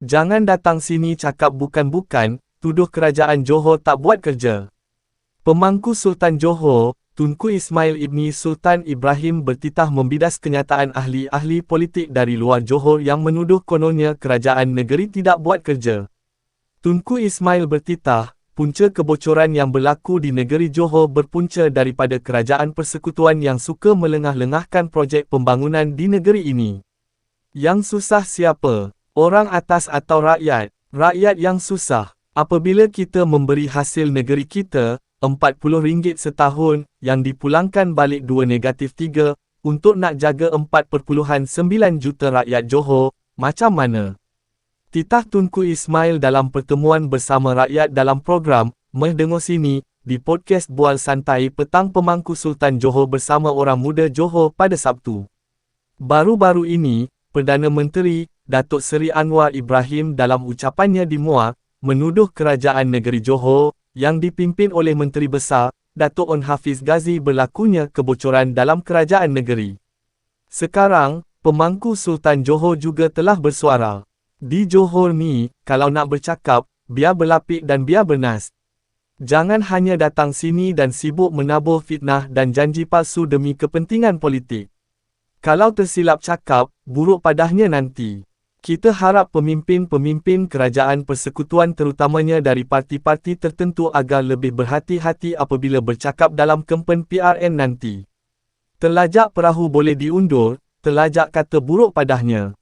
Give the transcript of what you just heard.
Jangan datang sini cakap bukan-bukan, tuduh kerajaan Johor tak buat kerja. Pemangku Sultan Johor, Tunku Ismail Ibni Sultan Ibrahim bertitah membidas kenyataan ahli-ahli politik dari luar Johor yang menuduh kononnya kerajaan negeri tidak buat kerja. Tunku Ismail bertitah, punca kebocoran yang berlaku di negeri Johor berpunca daripada kerajaan persekutuan yang suka melengah-lengahkan projek pembangunan di negeri ini. Yang susah siapa? Orang atas atau rakyat? Rakyat yang susah. Apabila kita memberi hasil negeri kita, RM40 setahun, yang dipulangkan balik 2-3, untuk nak jaga 4.9 juta rakyat Johor, macam mana? Titah Tunku Ismail dalam pertemuan bersama rakyat dalam program, Meh Dengar Sini, di podcast Bual Santai Petang Pemangku Sultan Johor bersama Orang Muda Johor pada Sabtu. Baru-baru ini, Perdana Menteri, Datuk Seri Anwar Ibrahim dalam ucapannya di Muar, menuduh kerajaan negeri Johor, yang dipimpin oleh Menteri Besar, Datuk On Hafiz Ghazi berlakunya kebocoran dalam kerajaan negeri. Sekarang, Pemangku Sultan Johor juga telah bersuara. Di Johor ni, kalau nak bercakap, biar berlapik dan biar bernas. Jangan hanya datang sini dan sibuk menabur fitnah dan janji palsu demi kepentingan politik. Kalau tersilap cakap, buruk padahnya nanti. Kita harap pemimpin-pemimpin kerajaan persekutuan terutamanya dari parti-parti tertentu agar lebih berhati-hati apabila bercakap dalam kempen PRN nanti. Terlajak perahu boleh diundur, terlajak kata buruk padahnya.